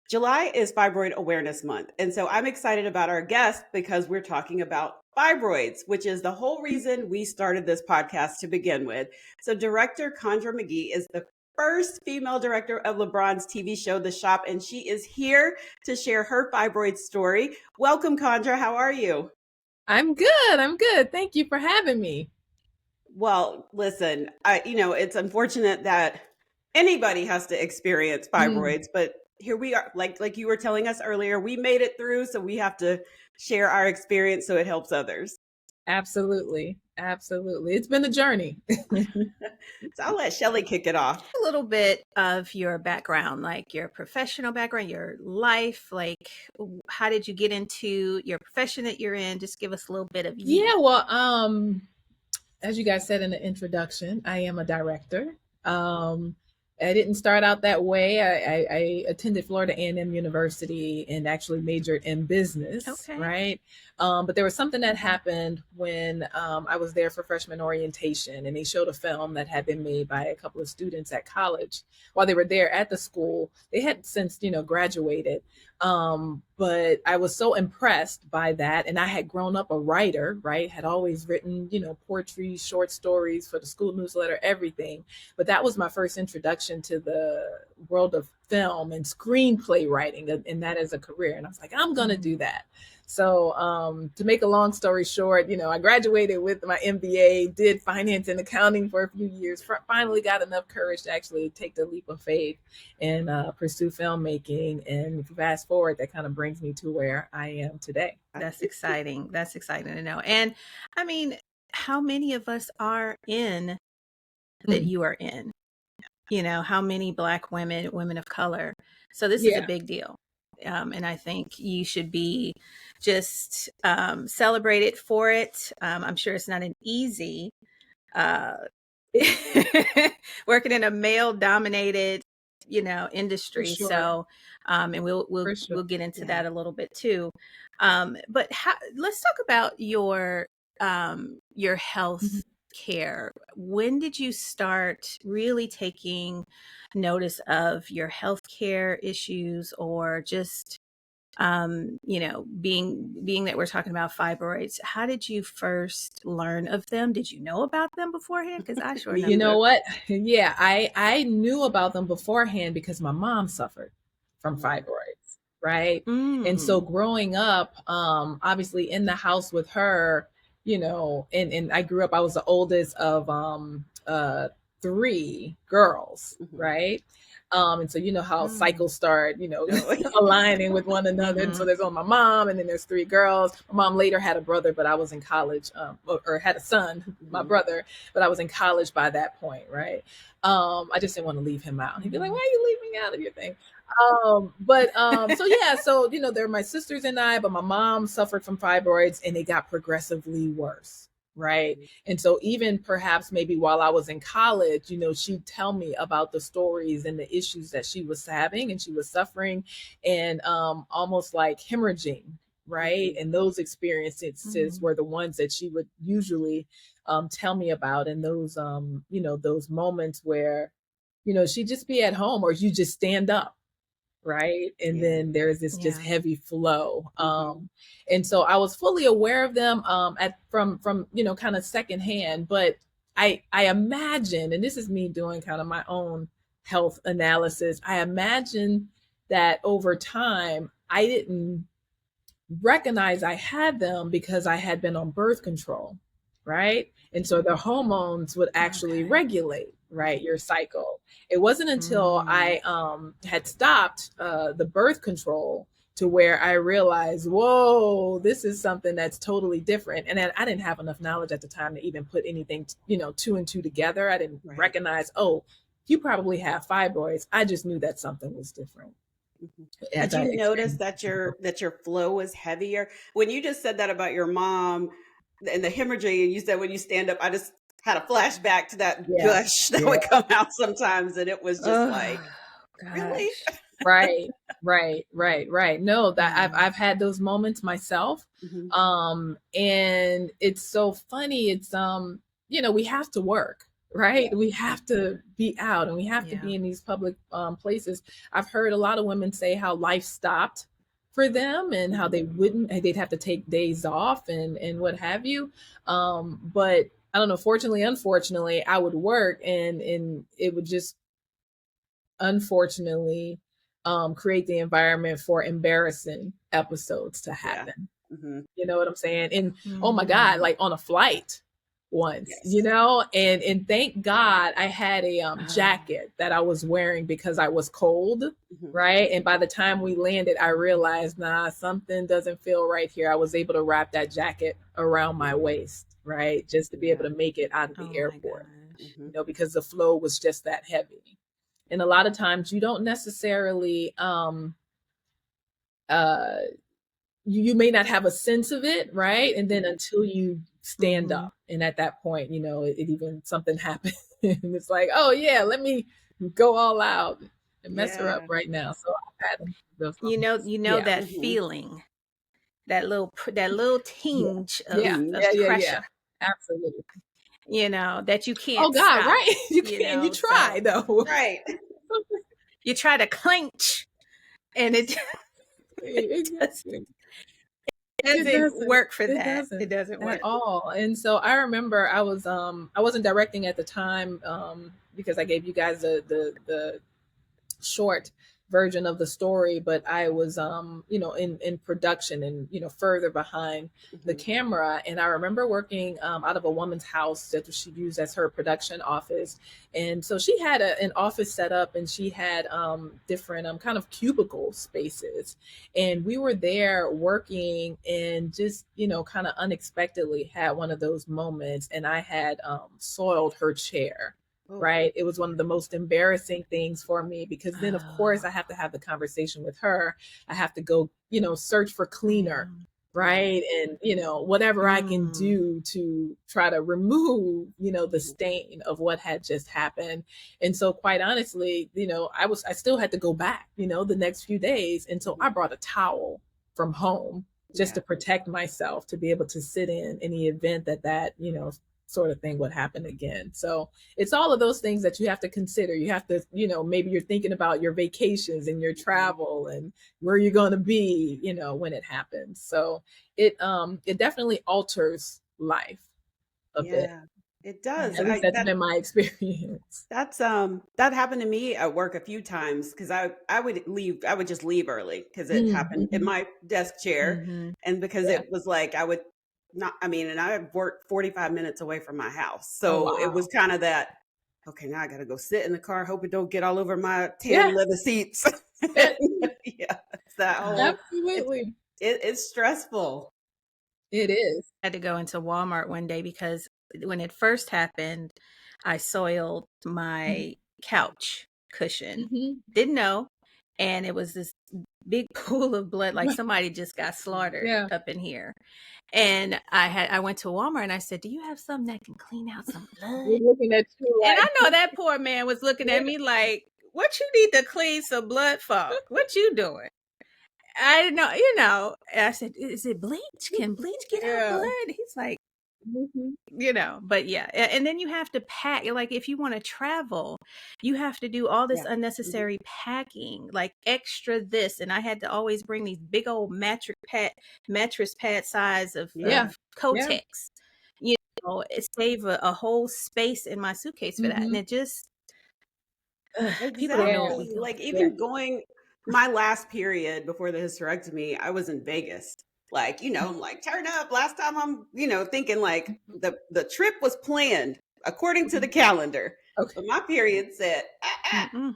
July is Fibroid Awareness Month. And so I'm excited about our guest because we're talking about fibroids, which is the whole reason we started this podcast to begin with. So director Condra Magee is the first female director of LeBron's TV show, The Shop, and she is here to share her fibroid story. Welcome, Condra. How are you? I'm good. I'm good. Thank you for having me. Well, listen, it's unfortunate that anybody has to experience fibroids, but here we are. Like you were telling us earlier, we made it through, so we have to share our experience so it helps others. Absolutely. Absolutely. It's been a journey. So I'll let Shelly kick it off. A little bit of your background, like your professional background, your life, like how did you get into your profession that you're in? Just give us a little bit of you. Yeah, well, as you guys said in the introduction, I am a director. I didn't start out that way. I attended Florida A&M University and actually majored in business, Okay. right? But there was something that happened when I was there for freshman orientation, and they showed a film that had been made by a couple of students at college while they were there at the school. They had since, graduated. But I was so impressed by that. And I had grown up a writer, right? Had always written, poetry, short stories for the school newsletter, everything. But that was my first introduction to the world of film and screenplay writing, and that as a career. And I was like, I'm going to do that. So to make a long story short, I graduated with my MBA, did finance and accounting for a few years, finally got enough courage to actually take the leap of faith and pursue filmmaking. And fast forward, that kind of brings me to where I am today. That's exciting. That's exciting to know. And I mean, how many of us are in that you are in? How many Black women of color? So this is a big deal. And I think you should be just celebrated for it. I'm sure it's not an easy working in a male dominated, industry. Sure. So, and we'll get into that a little bit too. But let's talk about your health care. When did you start really taking notice of your health care issues, or just being that we're talking about fibroids? How did you first learn of them? Did you know about them beforehand? Because I sure You know what? Yeah, I knew about them beforehand because my mom suffered from fibroids, right? And so growing up, obviously in the house with her, and I grew up, I was the oldest of 3 girls, right? And so how cycles start, aligning with one another. And so there's my mom, and then there's 3 girls. My mom later had a brother, but I was in college, or had a son, my brother, but I was in college by that point, right? I just didn't want to leave him out. He'd be like, "Why are you leaving me out of your thing?" So there were my sisters and I, but my mom suffered from fibroids and it got progressively worse. Right. And so even perhaps maybe while I was in college, she'd tell me about the stories and the issues that she was having and she was suffering, and almost like hemorrhaging. Right. And those experiences were the ones that she would usually tell me about. And those, those moments where, she'd just be at home, or you just stand up. Right. And then there's this just heavy flow. And so I was fully aware of them from kind of secondhand. But I imagine, and this is me doing kind of my own health analysis, I imagine that over time I didn't recognize I had them because I had been on birth control. Right. And so the hormones would actually regulate, right, your cycle. It wasn't until I had stopped the birth control to where I realized, whoa, this is something that's totally different. And then I didn't have enough knowledge at the time to even put anything, 2 and 2 together. I didn't recognize, oh, you probably have fibroids. I just knew that something was different. Did you notice that your flow was heavier? When you just said that about your mom and the hemorrhaging, you said when you stand up, I just had a flashback to that gush that would come out sometimes, and it was just really? Right. No, that I've had those moments myself. And it's so funny. It's we have to work, right? Yeah. We have to be out and we have to Yeah. be in these public places. I've heard a lot of women say how life stopped for them and how they'd have to take days off and what have you. But I don't know, fortunately, unfortunately, I would work and it would just unfortunately create the environment for embarrassing episodes to Yeah. happen. Mm-hmm. You know what I'm saying? And oh my God, like on a flight once, Yes. and thank God I had a jacket that I was wearing because I was cold, Mm-hmm. right? And by the time we landed, I realized, nah, something doesn't feel right here. I was able to wrap that jacket around my waist, right? Just to be able to make it out of the Oh my airport, gosh. Mm-hmm. because the flow was just that heavy. And a lot of times you don't necessarily uh you may not have a sense of it, right? And then until you stand Mhm. up, and at that point, it even something happened, and it's like, oh yeah, let me go all out and mess her up Yeah. right now. So I've had those You moments. know Yeah, that Mm-hmm. feeling, that little yeah, tinge yeah, Mm-hmm. yeah, yeah, yeah. pressure, Absolutely. that you Oh can't God, stop, right? You can't. You try so though. Right. you try to clench and it Exactly. It doesn't doesn't. work for It that. It doesn't doesn't at work. all. And so I remember I wasn't directing at the time, because I gave you guys the short version of the story, but I was in production and further behind the Mm-hmm. camera. And I remember working out of a woman's house that she used as her production office. And so she had an office set up, and she had different kind of cubicle spaces, and we were there working, and just kind of unexpectedly had one of those moments, and I had soiled her chair. Oh. Right. It was one of the most embarrassing things for me, because then, of course, Oh. I have to have the conversation with her. I have to go, search for cleaner. Mm. Right. And, whatever I can Mm. do to try to remove, the Mm-hmm. stain of what had just happened. And so, quite honestly, I still had to go back, the next few days. And so I brought a towel from home just Yeah. to protect myself, to be able to sit in the event that sort of thing would happen again. So it's all of those things that you have to consider. You have to, maybe you're thinking about your vacations and your travel and where you're going to be, when it happens. So it definitely alters life a bit. Yeah. It does. At least that's been my experience. That happened to me at work a few times, because I would just leave early because it happened in Mm-hmm. my desk chair, Mm-hmm. and because Yeah. it was like I would not I mean, and I worked 45 minutes away from my house. Oh So it was wow. kind of that, okay, now I got to go sit in the car, hope it don't get all over my Yeah. tan leather seats. Yeah. Yeah, it's that whole it's Absolutely. it's stressful. It is. I had to go into Walmart one day because when it first happened, I soiled my couch cushion. Mm-hmm. Didn't know. And it was this big pool of blood, like somebody just got slaughtered Yeah. up in here. And I went to Walmart and I said, "Do you have something that can clean out some We're blood?" looking at you And like, I know that poor man was looking at me like, "What you need to clean some blood for? What you doing?" I didn't know, And I said, "Is it bleach? Can bleach get out yeah. blood?" He's like, Mm-hmm. but yeah. And then you have to pack. Like, if you want to travel, you have to do all this Yeah. unnecessary packing, like extra this. And I had to always bring these big old mattress pad size of Yeah. Yeah. Kotex. It save a whole space in my suitcase for that. And Mm-hmm. it just, people don't know what Yeah. we Exactly. go Like Yeah. even going my last period before the hysterectomy, I was in Vegas. Like, I'm like, turn up. Last time I'm, thinking like the trip was planned according to the calendar. Okay. But my period said, Mm-mm.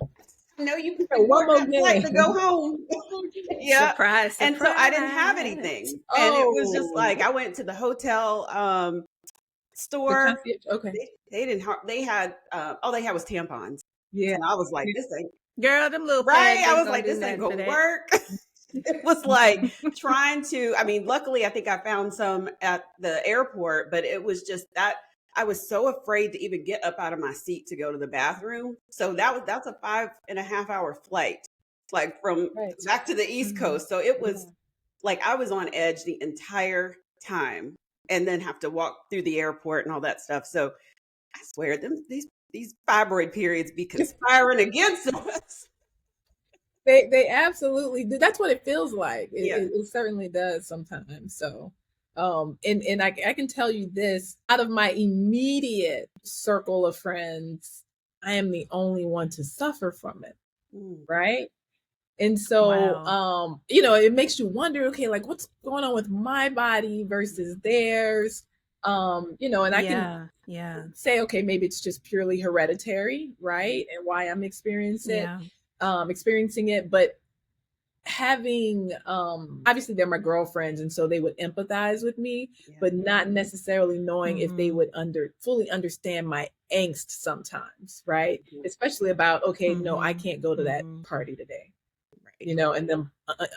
no, you So can one board more that flight to game. go home. Yeah. Surprise, And so I didn't have surprise. anything. And it was just Oh, like I went to the hotel the store. concierge. Okay. They didn't they had all they had was tampons. Yeah. And I was like, this ain't Girl, them little right. pads I ain't was gonna like, do this ain't nothing for gonna that. work. It was like trying to, luckily I think I found some at the airport, but it was just that I was so afraid to even get up out of my seat to go to the bathroom. So that's a 5.5 hour flight, like from Right. back to the East Coast. So it was Yeah. like I was on edge the entire time, and then have to walk through the airport and all that stuff. So I swear these fibroid periods be conspiring against us. They absolutely do. That's what it feels like. Yeah. It certainly does sometimes. So, and I can tell you this, out of my immediate circle of friends, I am the only one to suffer from it. Right. And so, Wow. it makes you wonder, okay, like what's going on with my body versus theirs? And I can say, okay, maybe it's just purely hereditary, right? And why I'm experiencing it. But having obviously they're my girlfriends, and so they would empathize with me, but not necessarily knowing if they would fully understand my angst sometimes, right? Especially about, okay, no, I can't go to that party today, and them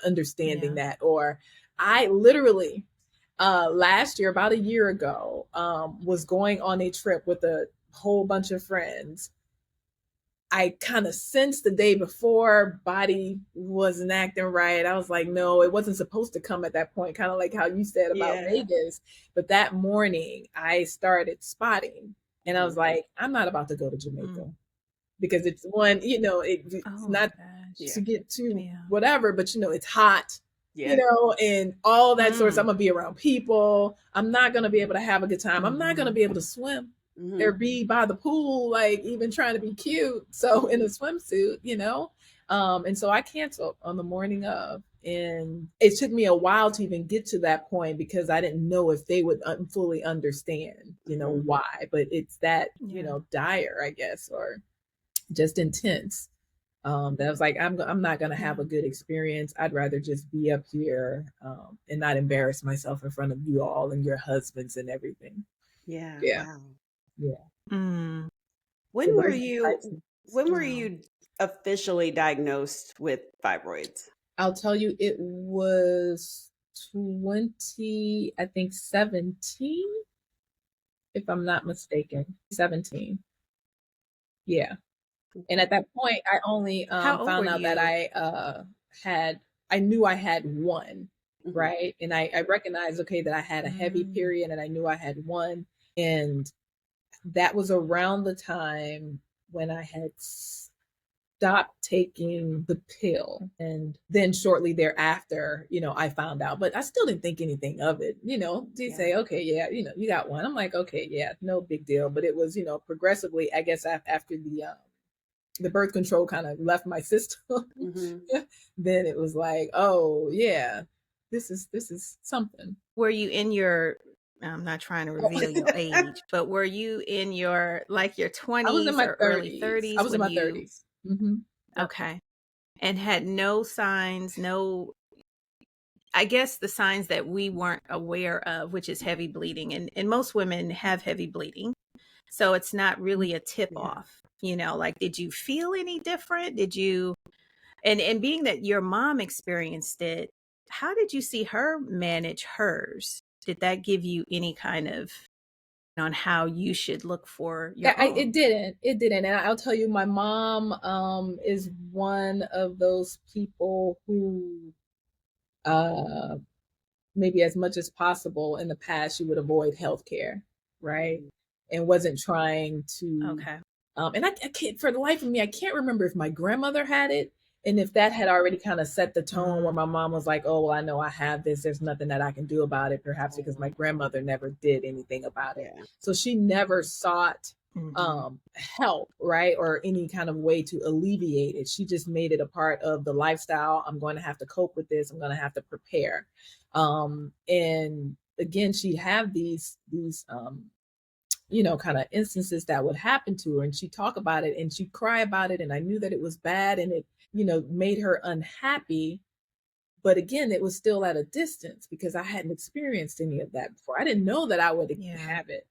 understanding that. Or I literally last year, about a year ago, was going on a trip with a whole bunch of friends. I kind of sensed the day before body wasn't acting right. I was like, no, it wasn't supposed to come at that point, kind of like how you said about Vegas. But that morning I started spotting, and I was like, I'm not about to go to Jamaica because it's one, it's not to get to whatever, but it's hot, and all that sort of stuff. I'm gonna be around people. I'm not gonna be able to have a good time. I'm not gonna be able to swim or be by the pool, like even trying to be cute. So in a swimsuit, and so I canceled on the morning of, and it took me a while to even get to that point because I didn't know if they would fully understand, why. But it's that, dire, I guess, or just intense. That I was like, I'm not gonna have a good experience. I'd rather just be up here and not embarrass myself in front of you all and your husbands and everything. Yeah. Wow. Yeah. When were you officially diagnosed with fibroids? I'll tell you, it was 17, if I'm not mistaken. 17. Yeah. And at that point, I only found out that I knew I had one, right? And I recognized, okay, that I had a heavy period, and I knew I had one. And that was around the time when I had stopped taking the pill. And then shortly thereafter, I found out, but I still didn't think anything of it. They say, okay, yeah, you got one. I'm like, okay, yeah, no big deal. But it was, progressively, I guess, after the birth control kind of left my system, then it was like, oh yeah, this is something. Were you in your, I'm not trying to reveal your age, but were you in your 20s? I was in my or early 30s? I was in my 30s. Okay. And had no signs, I guess the signs that we weren't aware of, which is heavy bleeding. And most women have heavy bleeding. So it's not really a tip off, did you feel any different? Did you, and being that your mom experienced it, how did you see her manage hers? Did that give you any kind of on how you should look for your own? It didn't. And I'll tell you, my mom is one of those people who maybe as much as possible in the past, she would avoid healthcare, right? And wasn't trying to. And I can't, for the life of me, I can't remember if my grandmother had it and if that had already kind of set the tone where my mom was like, oh, well, I know I have this. There's nothing that I can do about it, perhaps because my grandmother never did anything about it. So she never sought help, right? Or any kind of way to alleviate it. She just made it a part of the lifestyle. I'm going to have to cope with this. I'm going to have to prepare. And again, she'd have these kind of instances that would happen to her, and she'd talk about it and she'd cry about it. And I knew that it was bad and it, made her unhappy. But again, it was still at a distance because I hadn't experienced any of that before. I didn't know that I would have it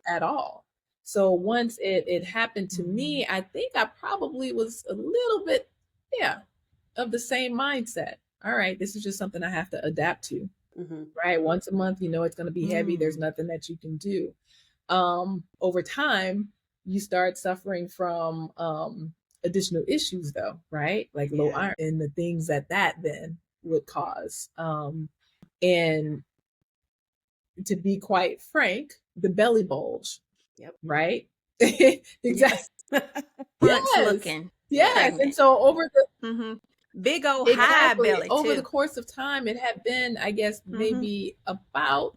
at all. So once it happened to me, I think I probably was a little bit, of the same mindset. All right, this is just something I have to adapt to, right? Once a month, it's going to be heavy. There's nothing that you can do. Over time, you start suffering from additional issues, though, right? Like low iron and the things that then would cause. And to be quite frank, the belly bulge, right? Exactly. Punch Yes. looking. Yes. Pregnant. And so over the big old high belly over too. the course of time, it had been, I guess, maybe about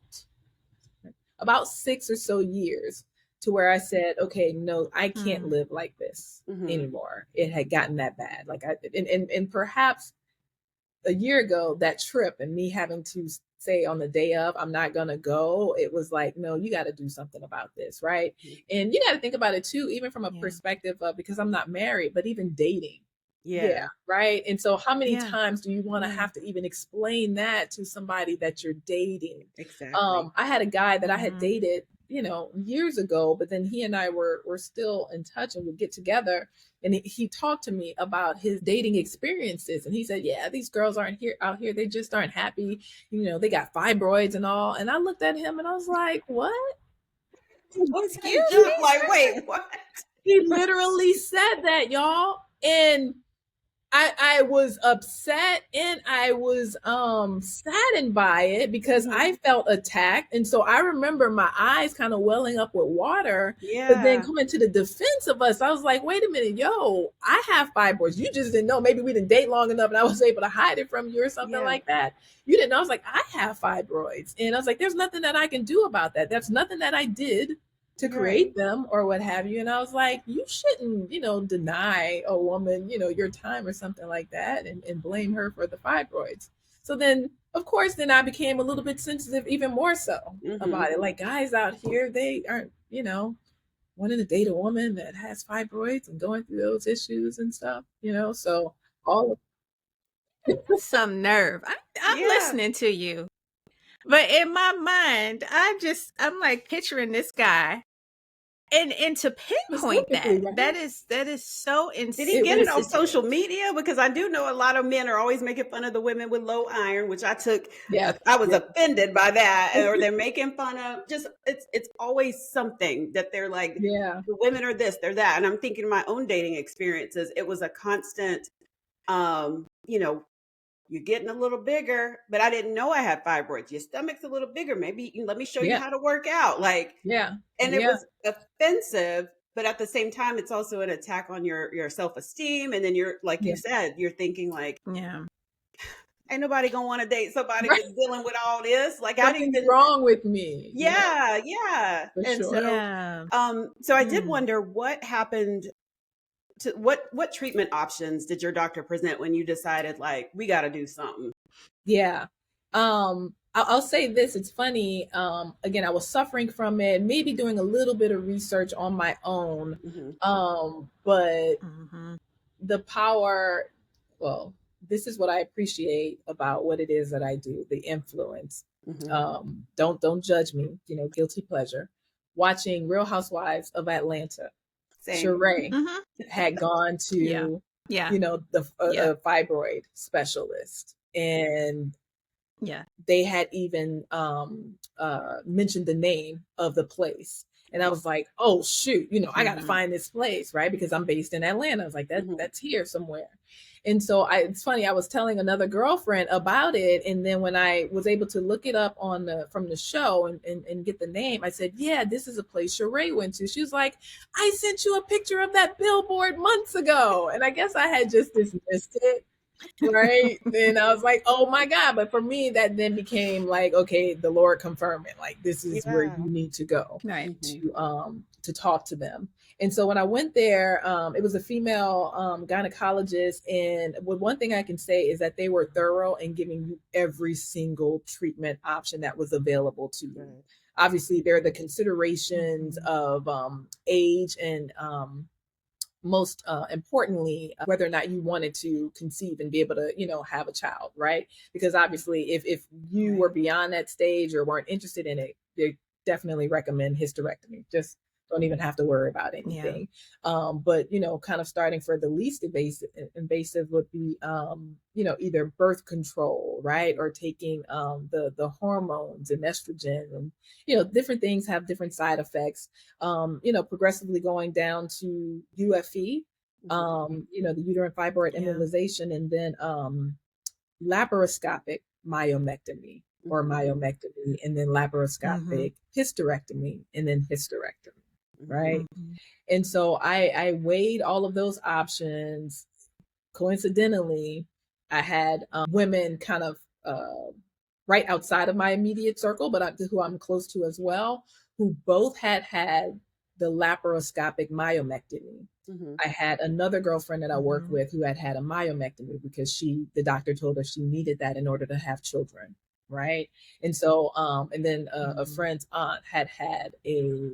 6 or so years to where I said, okay, no, I can't live like this anymore. It had gotten that bad. Like and perhaps a year ago, that trip and me having to say on the day of, I'm not going to go, it was like, no, you got to do something about this. Right. And you got to think about it too, even from a perspective of, because I'm not married, but even dating. Yeah. Right. And so how many times do you want to have to even explain that to somebody that you're dating? Exactly. I had a guy that I had dated, years ago, but then he and I were still in touch and would get together. And he talked to me about his dating experiences. And he said, yeah, these girls aren't out here. They just aren't happy. They got fibroids and all. And I looked at him and I was like, what? Excuse me? Like, wait, what? He literally said that, y'all. And I was upset and I was saddened by it because I felt attacked. And so I remember my eyes kind of welling up with water. But then coming to the defense of us, I was like, wait a minute, yo, I have fibroids. You just didn't know. Maybe we didn't date long enough and I was able to hide it from you or something like that. You didn't know. I was like, I have fibroids. And I was like, there's nothing that I can do about that. That's nothing that I did to create them or what have you. And I was like, you shouldn't, deny a woman, your time or something like that and blame her for the fibroids. So then, of course, then I became a little bit sensitive, even more so about it. Like guys out here, they aren't, wanting to date a woman that has fibroids and going through those issues and stuff, so all of some nerve. I'm listening to you. But in my mind, I'm like picturing this guy. And to pinpoint that is so insane. Did he get it on social media? Because I do know a lot of men are always making fun of the women with low iron, which I took. I was offended by that, or they're making fun of. Just it's always something that they're like. The women are this, they're that, and I'm thinking of my own dating experiences. It was a constant, you're getting a little bigger, but I didn't know I had fibroids. Your stomach's a little bigger. Maybe let me show you how to work out. Like, and it was offensive, but at the same time, it's also an attack on your self-esteem. And then you're, like you said, you're thinking like, ain't nobody gonna want to date somebody that's dealing with all this. Like, something's wrong with me. And so I did wonder what happened. What treatment options did your doctor present when you decided like we got to do something? I'll say this, it's funny, again, I was suffering from it, maybe doing a little bit of research on my own, but the power, well, this is what I appreciate about what it is that I do, the influence. Don't judge me, guilty pleasure. Watching Real Housewives of Atlanta. Sheree had gone to, the fibroid specialist, and they had even mentioned the name of the place. And I was like, oh, shoot, I got to find this place, right? Because I'm based in Atlanta. I was like, that's here somewhere. And so it's funny, I was telling another girlfriend about it. And then when I was able to look it up from the show and get the name, I said, yeah, this is a place Sheree went to. She was like, I sent you a picture of that billboard months ago. And I guess I had just dismissed it. Right. And I was like, oh my God. But for me, that then became like, okay, the Lord confirming, like, this is where you need to go to talk to them. And so when I went there, it was a female gynecologist. And one thing I can say is that they were thorough in giving you every single treatment option that was available to you. Obviously, there are the considerations of age and most importantly, whether or not you wanted to conceive and be able to, have a child, right? Because obviously, if you were beyond that stage or weren't interested in it, they definitely recommend hysterectomy. Just don't even have to worry about anything. But, kind of starting for the least invasive would be, either birth control, right? Or taking the hormones and estrogen and, different things have different side effects, progressively going down to UFE, the uterine fibroid embolization, and then laparoscopic myomectomy or myomectomy, and then laparoscopic hysterectomy, and then hysterectomy. right? Mhm. And so I weighed all of those options. Coincidentally, I had women kind of right outside of my immediate circle, but who I'm close to as well, who both had the laparoscopic myomectomy. Mhm. I had another girlfriend that I worked Mhm. with who had a myomectomy because the doctor told her she needed that in order to have children, right? And so, and then a Mhm. friend's aunt had a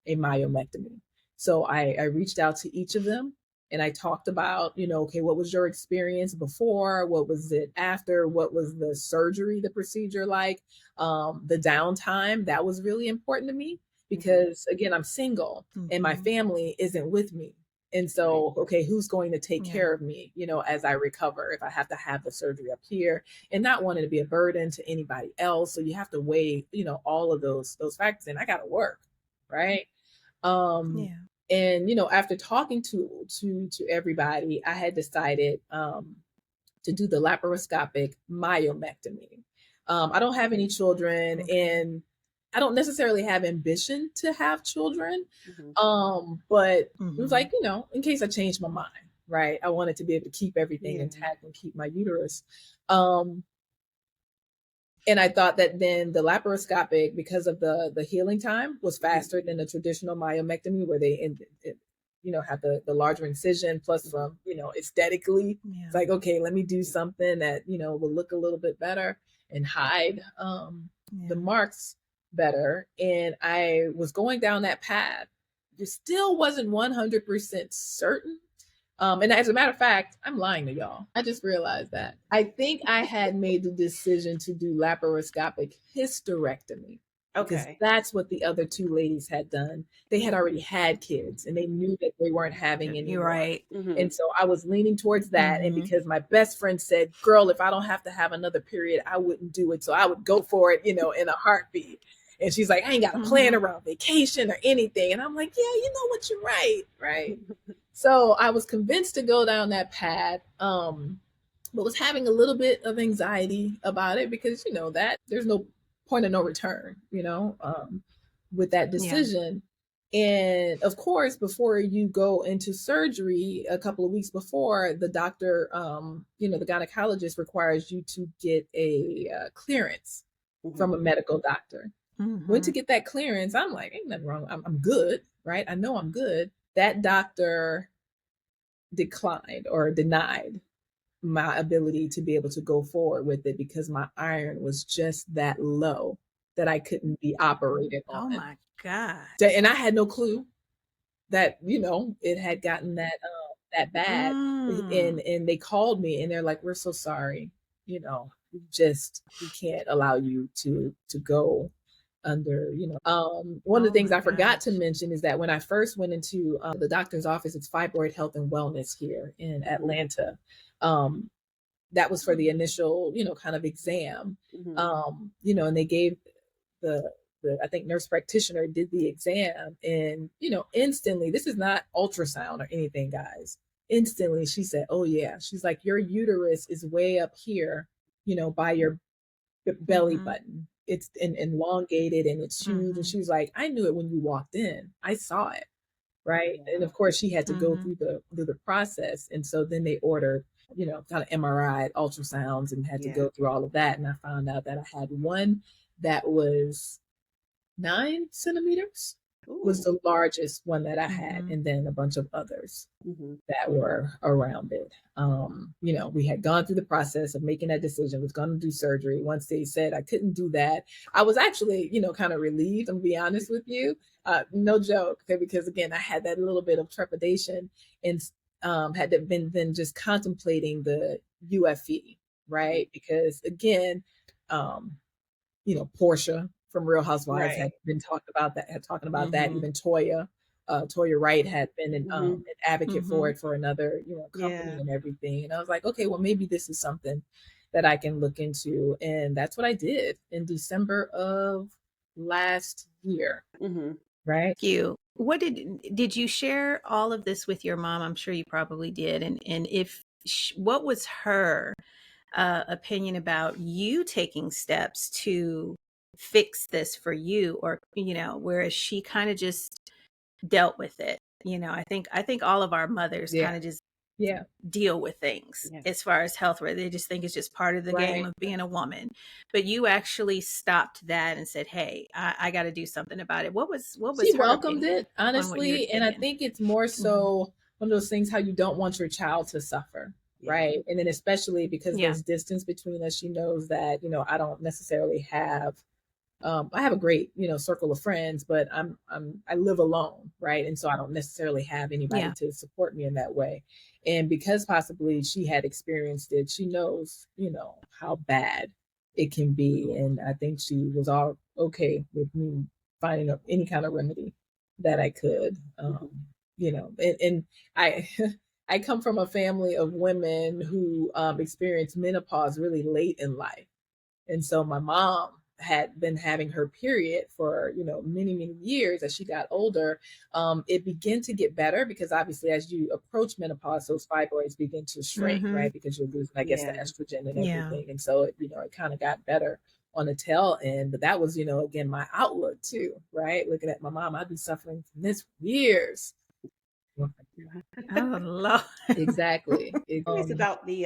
myomectomy. So I reached out to each of them and I talked about, okay, what was your experience before? What was it after? What was the surgery, the procedure like? The downtime, that was really important to me because, again, I'm single and my Mhm. family isn't with me. And so, okay, who's going to take Yeah. care of me, as I recover if I have to have the surgery up here and not wanting to be a burden to anybody else. So you have to weigh, all of those factors. And I got to work, right? Um, Yeah. and after talking to everybody, I had decided to do the laparoscopic myomectomy. I don't have any children, Okay. and I don't necessarily have ambition to have children. Mhm. But it was Mhm. like, in case I changed my mind, right? I wanted to be able to keep everything Yeah. intact and keep my uterus. And I thought that then the laparoscopic, because of the healing time, was faster than the traditional myomectomy, where have the larger incision. Plus, Mhm. from aesthetically, Yeah. it's like, okay, let me do something that will look a little bit better and hide the Yeah. marks better. And I was going down that path. Just still wasn't 100% certain. And as a matter of fact, I'm lying to y'all. I just realized that. I think I had made the decision to do laparoscopic hysterectomy because Okay. that's what the other two ladies had done. They had already had kids and they knew that they weren't having any You're more. right. Mhm. And so I was leaning towards that. And Mhm. because my best friend said, girl, if I don't have to have another period, I wouldn't do it. So I would go for it, in a heartbeat. And she's like, I ain't got a plan Mhm. around vacation or anything. And I'm like, yeah, you know what? You're right. Right. So I was convinced to go down that path, but was having a little bit of anxiety about it because that there's no point of no return, with that Yeah. decision. And of course, before you go into surgery, a couple of weeks before, the doctor, the gynecologist requires you to get a clearance Mhm. from a medical doctor. Went to Mhm. get that clearance. I'm like, ain't nothing wrong. I'm good, right? I know I'm good. That doctor declined or denied my ability to be able to go forward with it because my iron was just that low that I couldn't be operated Oh on. my God. And I had no clue that it had gotten that bad. Mm. And they called me and they're like, we're so sorry, we can't allow you to go under. One of the Oh things my I forgot to gosh. mention is that when I first went into the doctor's office, it's Fibroid Health and Wellness here in Mhm. Atlanta. um, that was for the initial kind of exam. Mhm. And they gave the I think nurse practitioner did the exam, and instantly, this is not ultrasound or anything, guys. Instantly she said, oh yeah, she's like, your uterus is way up here, by your belly Mhm. button. It's elongated and it's huge. And Mhm. she was like, I knew it when you walked in. I saw it. Right. And Wow. of course she had to go Mhm. through the process. And so then they ordered, kind of MRI, ultrasounds, and had to Yeah. go through all of that. And I found out that I had one that was 9 centimeters, was Ooh. the largest one that I had, Mhm. and then a bunch of others Mhm. that were around it. We had gone through the process of making that decision, was going to do surgery. Once they said I couldn't do that, I was actually, kind of relieved. I'm gonna be honest with you, no joke, okay, because again, I had that little bit of trepidation and had been then just contemplating the UFE, Mhm. right? Because again, Portia from Real Housewives Right. had been talking about that. Mhm. Even Toya Wright had been Mhm. an advocate for Mhm. it for another, company Yeah. and everything. And I was like, okay, well, maybe this is something that I can look into. And that's what I did in December of last year. Mhm. Right. You. What did you share all of this with your mom? I'm sure you probably did. And if what was her opinion about you taking steps to fix this for you, or whereas she kind of just dealt with it. I think all of our mothers Yeah. kind of just Yeah. deal with things Yeah. as far as health, where they just think it's just part of the game Right. of being a woman. But you actually stopped that and said, hey, I got to do something about it. What was She her welcomed opinion it, on what you were honestly. And I taking? think it's more Mhm. so one of those things how you don't want your child to suffer. Yeah. Right. And then especially because Yeah. there's distance between us, she knows that, I don't necessarily have I have a great, circle of friends, but I live alone, right? And so I don't necessarily have anybody Yeah. to support me in that way. And because possibly she had experienced it, she knows, how bad it can be. And I think she was all okay with me finding any kind of remedy that I could, and I, I come from a family of women who experienced menopause really late in life. And so my mom had been having her period for, many, many years. As she got older, it began to get better because obviously as you approach menopause, those fibroids begin to shrink, Mhm. right? Because you're losing, I guess, the Yeah. estrogen and Yeah. everything. And so, it kind of got better on the tail end. But that was, again, my outlook too, right? Looking at my mom, I've been suffering from this for years. Oh, Lord. Exactly. Curious about the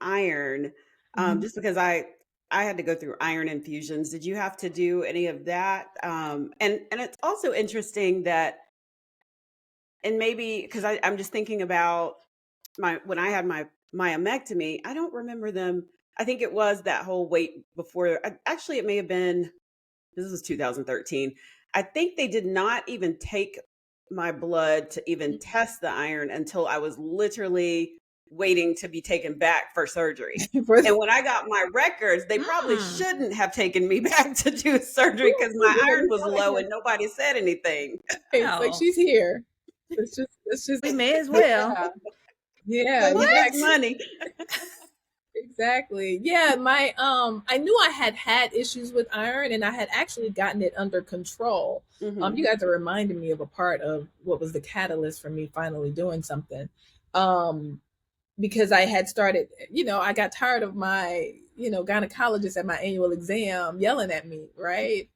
iron, Mhm. just because I had to go through iron infusions. Did you have to do any of that? And it's also interesting that, and maybe because I'm just thinking about when I had my myomectomy, I don't remember them. I think it was that whole wait before. Actually, it may have been. This was 2013. I think they did not even take my blood to even test the iron until I was literally waiting to be taken back for surgery. And when I got my records, they probably Mm. shouldn't have taken me back to do surgery because my iron was low and nobody said anything. It's like Oh, she's here. Let's just we may as well. yeah, Money makes exactly. money. Exactly. Yeah, my I knew I had issues with iron and I had actually gotten it under control. Mhm. You guys are reminding me of a part of what was the catalyst for me finally doing something. Um because I had started, I got tired of my, gynecologist at my annual exam yelling at me, right?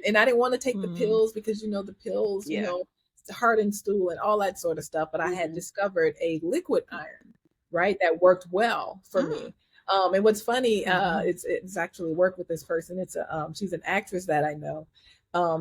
And I didn't want to take the Mm. pills because, the pills, Yeah. harden stool and all that sort of stuff. But I had Mhm. discovered a liquid iron, right? That worked well for Mm. me. And what's funny, Mhm. it's actually worked with this person. She's an actress that I know.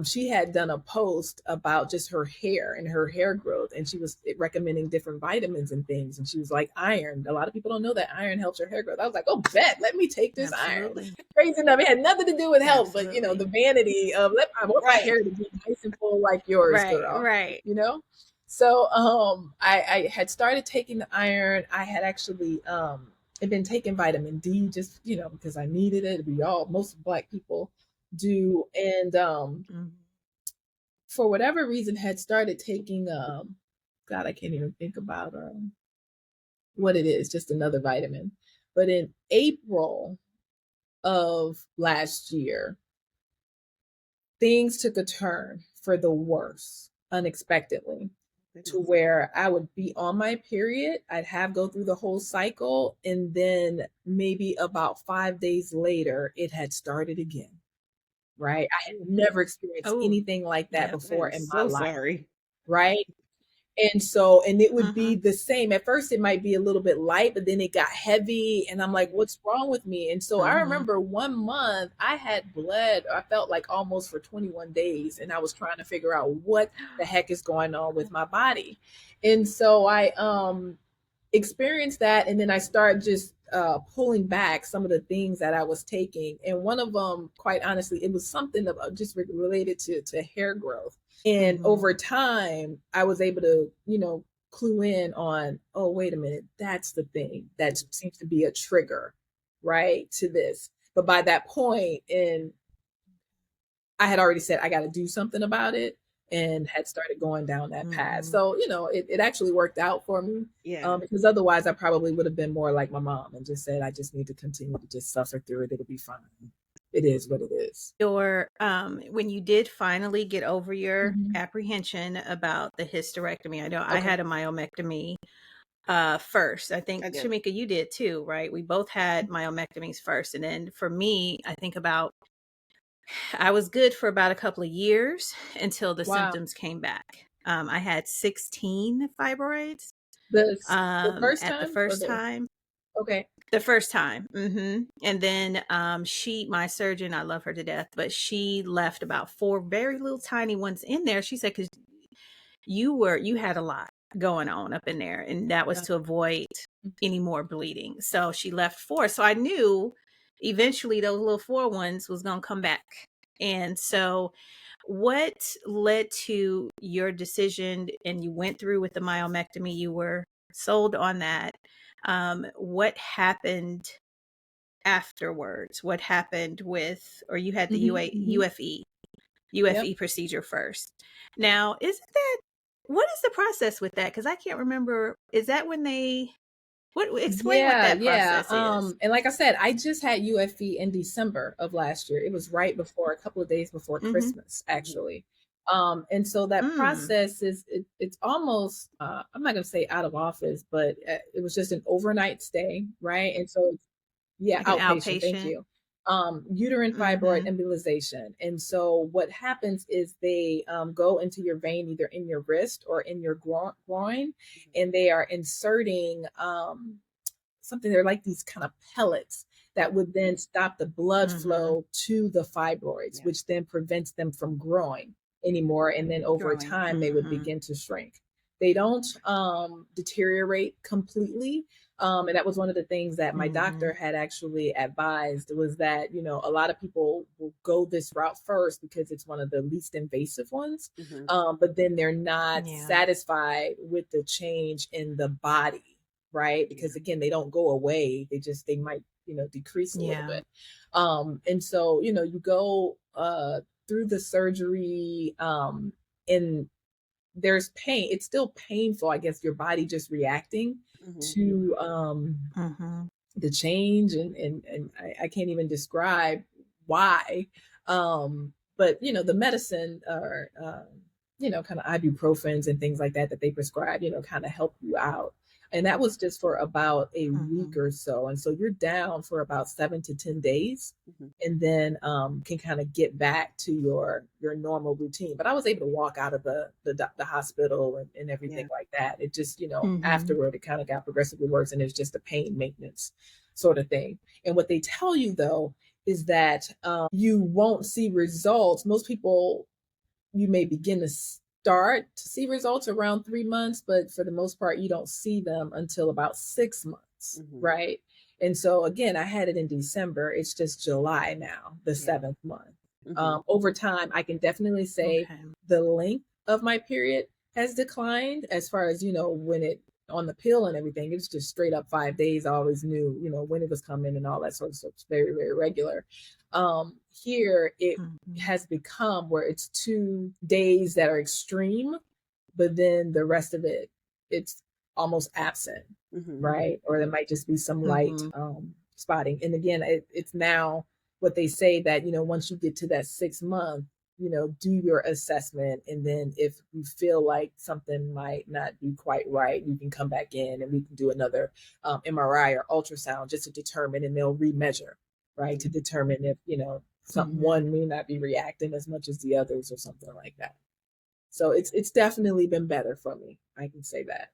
She had done a post about just her hair and her hair growth, and she was recommending different vitamins and things. And she was like, iron. A lot of people don't know that iron helps your hair growth. I was like, oh, bet, let me take this iron. Absolutely. Crazy enough, it had nothing to do with health, but Absolutely. the vanity of I want my Right. hair to be nice and full like yours, Right. girl. Right. So I had started taking the iron. I had actually had been taking vitamin D just because I needed it. Most Black people do, and Mhm. for whatever reason had started taking God, I can't even think about what it is, just another vitamin. But in April of last year, things took a turn for the worse unexpectedly, to where I would be on my period. I'd go through the whole cycle, and then maybe about 5 days later, it had started again. Right? I had never experienced Oh, anything like that yeah. I before am in my so life. sorry. Right? And it would be Mhm. the same. At first, it might be a little bit light, but then it got heavy. And I'm like, what's wrong with me? And so I Mhm. remember one month I had bled, I felt like almost for 21 days. And I was trying to figure out what the heck is going on with my body. And so I experienced that. And then I started just pulling back some of the things that I was taking. And one of them, quite honestly, it was something about just related to hair growth. And Mhm. over time, I was able to, clue in on, oh, wait a minute, that's the thing that seems to be a trigger, right, to this. But by that point, and I had already said I got to do something about it and had started going down that path. Mhm. So, it actually worked out for me Yeah. because otherwise I probably would have been more like my mom and just said, I just need to continue to just suffer through it. It'll be fine. It is what it is. When you did finally get over your Mhm. apprehension about the hysterectomy, I know I Okay. had a myomectomy first. I think I did. Shamika, you did too, right? We both had myomectomies first. And then for me, I was good for about a couple of years until the Wow. symptoms came back. I had 16 fibroids The first at the time or first time. okay. The first time. And then my surgeon, I love her to death, but she left about 4 very little tiny ones in there. She said, because you had a lot going on up in there, and that was to avoid any more bleeding. So she left 4. So I knew eventually those little 4 ones was going to come back. And so what led to your decision, and you went through with the myomectomy, you were sold on that. What happened afterwards? What happened with, or you had the UFE procedure first. Now, what is the process with that? Because I can't remember. Is that when explain what that process is? And like I said, I just had UFE in December of last year. It was right before, a couple of days before Christmas, actually. And so that process it's almost, I'm not going to say out of office, but it was just an overnight stay, right? And so, Like outpatient. Thank you. Uterine fibroid embolization. And so what happens is they go into your vein, either in your wrist or in your groin, and they are inserting something. They're like these kind of pellets that would then stop the blood flow to the fibroids, which then prevents them from growing anymore. And then over time, they would begin to shrink. They don't deteriorate completely. And that was one of the things that my doctor had actually advised, was that, a lot of people will go this route first because it's one of the least invasive ones. But then they're not satisfied with the change in the body, right? Because again, they don't go away. They might, decrease a little bit. And so, you go through the surgery, and there's pain. It's still painful, I guess, your body just reacting to the change, and I can't even describe why. But the medicine, or kind of ibuprofens and things like that they prescribe, kind of help you out. And that was just for about a week or so. And so you're down for about 7 to 10 days, and then can kind of get back to your normal routine. But I was able to walk out of the hospital and everything like that. It just, afterward, it kind of got progressively worse, and it's just a pain maintenance sort of thing. And what they tell you, though, is that you won't see results. Most people, you may begin to start to see results around 3 months, but for the most part, you don't see them until about 6 months, right? And so again, I had it in December. It's just July now, the 7th month. Over time, I can definitely say the length of my period has declined, as far as, when it on the pill and everything. It's just straight up 5 days. I always knew, when it was coming and all that sort of stuff. It's very, very regular. Here it has become where it's 2 days that are extreme, but then the rest of it, it's almost absent, right? Or there might just be some light spotting. And again, it's now what they say that, once you get to that 6 month, do your assessment. And then if you feel like something might not be quite right, you can come back in and we can do another MRI or ultrasound just to determine, and they'll remeasure, right? To determine if, one may not be reacting as much as the others or something like that. So it's definitely been better for me. I can say that.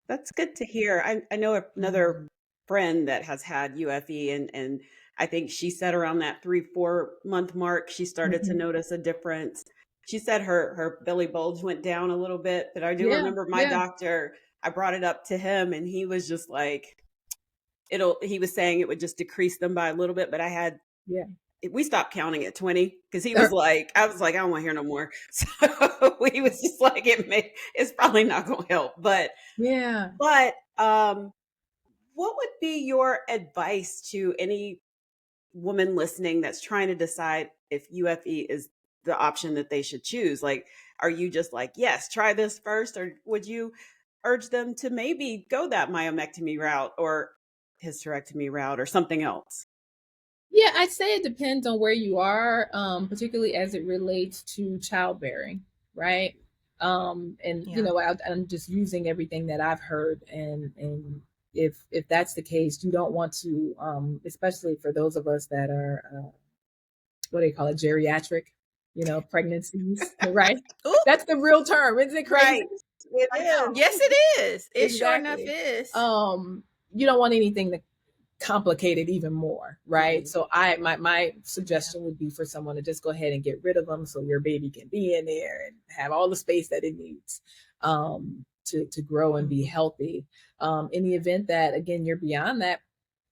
That's good to hear. I know another friend that has had UFE, and I think she said around that 3-4 month mark, she started to notice a difference. She said her belly bulge went down a little bit, but I do remember my doctor, I brought it up to him, and he was just like, he was saying it would just decrease them by a little bit, but we stopped counting at 20 because he was like, I was like, I don't want to hear no more. So he was just like, it's probably not going to help, but what would be your advice to any woman listening that's trying to decide if UFE is the option that they should choose? Like, are you just like, yes, try this first, or would you urge them to maybe go that myomectomy route or hysterectomy route or something else? Yeah, I'd say it depends on where you are, particularly as it relates to childbearing, right? And I'm just using everything that I've heard, and if that's the case, you don't want to, especially for those of us that are what do you call it, geriatric, pregnancies, right? Ooh, That's the real term. Isn't it crazy? Right. It I know. is. yes, it is. It sure enough Exactly. is. You don't want anything to complicate it even more, right? Mhm. So my suggestion would be for someone to just go ahead and get rid of them so your baby can be in there and have all the space that it needs to grow and be healthy. In the event that, again, you're beyond that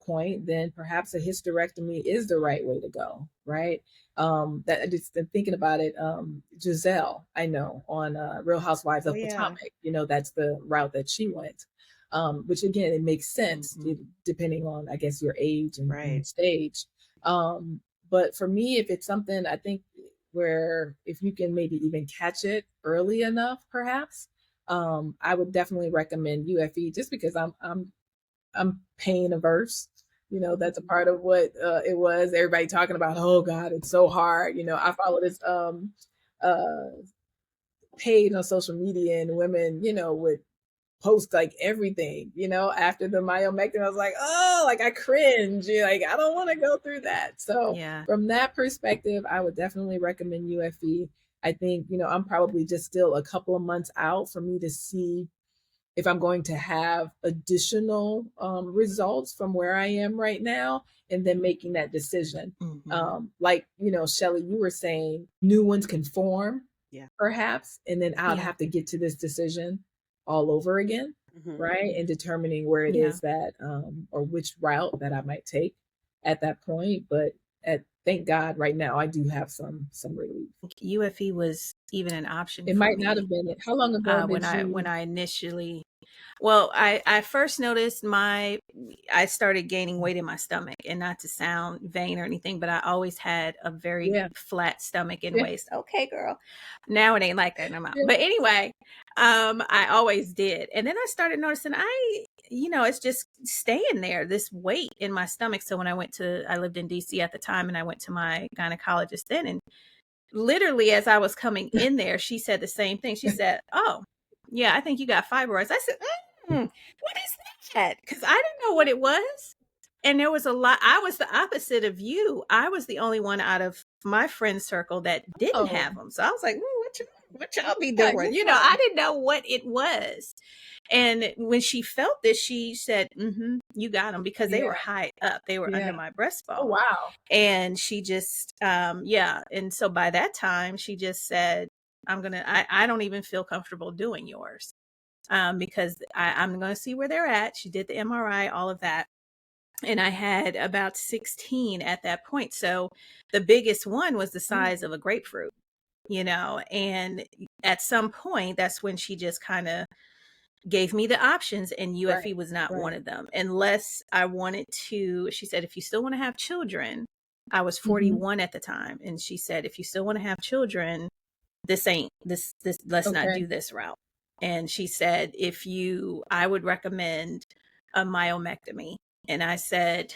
point, then perhaps a hysterectomy is the right way to go, right? That I just been thinking about it. Giselle, I know, on Real Housewives of Oh, yeah. Potomac, that's the route that she went. Which again, it makes sense depending on, I guess, your age and Right. stage. But for me, if it's something, I think where if you can maybe even catch it early enough, perhaps, I would definitely recommend UFE just because I'm pain averse. That's a part of what it was. Everybody talking about, oh God, it's so hard. I follow this page on social media, and women, would post like everything, after the myomectomy. I was like, oh, like I cringe. Like, I don't want to go through that. So Yeah. from that perspective, I would definitely recommend UFE. I think, I'm probably just still a couple of months out for me to see if I'm going to have additional results from where I am right now, and then making that decision. Like, Shelly, you were saying new ones can form, perhaps, and then I'd have to get to this decision all over again, right? And determining where it is that, or which route that I might take at that point. But thank God right now I do have some relief. UFE was even an option. It might not have been. How long ago when I initially, well, I first noticed I started gaining weight in my stomach, and not to sound vain or anything, but I always had a very flat stomach and waist. Okay, girl. Now it ain't like that no more. But anyway, I always did. And then I started noticing it's just staying there, this weight in my stomach. So when I lived in DC at the time, and I went to my gynecologist then, and literally as I was coming in there, she said the same thing. She said, oh, yeah, I think you got fibroids. I said, what is that? Because I didn't know what it was. And there was a lot. I was the opposite of you. I was the only one out of my friend circle that didn't have them. So I was like, what y'all be doing? I didn't know what it was. And when she felt this, she said, you got them, because they were high up. They were under my breastbone. Oh, wow. And she just, And so by that time, she just said, I don't even feel comfortable doing yours, because I'm going to see where they're at. She did the MRI, all of that. And I had about 16 at that point. So the biggest one was the size of a grapefruit, and at some point, that's when she just kind of gave me the options, and UFE was not one of them, unless I wanted to. She said, if you still want to have children, I was 41 at the time. And she said, if you still want to have children, let's not do this route. And she said, I would recommend a myomectomy. And I said,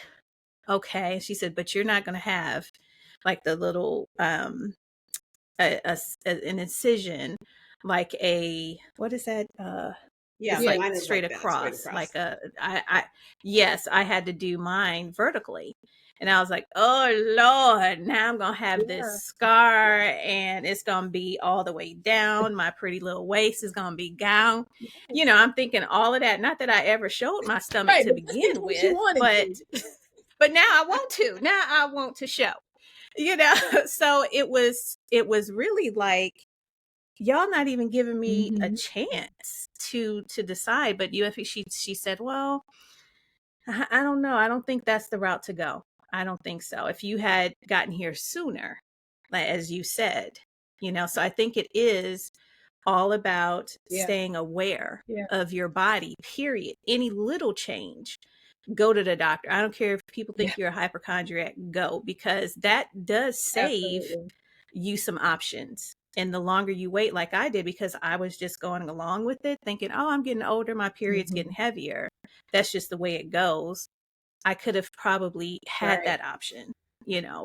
okay. She said, but you're not going to have like the little, an incision, like what is that? It's like straight across. Like yes, I had to do mine vertically. And I was like, oh Lord, now I'm going to have this scar, and it's going to be all the way down. My pretty little waist is going to be gone. I'm thinking all of that. Not that I ever showed my stomach to begin with, but now I want to. Now I want to show, So it was really like, y'all not even giving me a chance to decide. But UFE, she said, well, I don't know. I don't think that's the route to go. I don't think so. If you had gotten here sooner, like as you said, so I think it is all about staying aware of your body, period. Any little change, go to the doctor. I don't care if people think you're a hypochondriac, go, because that does save you some options. And the longer you wait, like I did, because I was just going along with it, thinking, oh, I'm getting older, my period's getting heavier. That's just the way it goes. I could have probably had that option,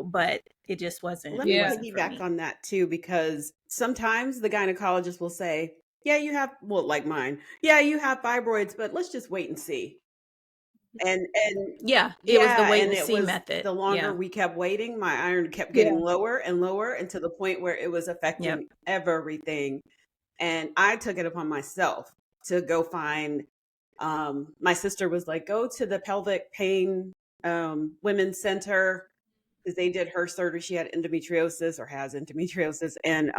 but it just wasn't. Let me piggyback on that too, because sometimes the gynecologist will say, yeah, you have, like mine. Yeah, you have fibroids, but let's just wait and see. And Yeah, it was the yeah, wait and and it see was method. the longer Yeah. we kept waiting, my iron kept Yeah. getting lower and lower, and to the point where it was Yep. affecting everything. And I took it upon myself to go find, my sister was like, go to the pelvic pain women's center, because they did her surgery. She had endometriosis, or has endometriosis. And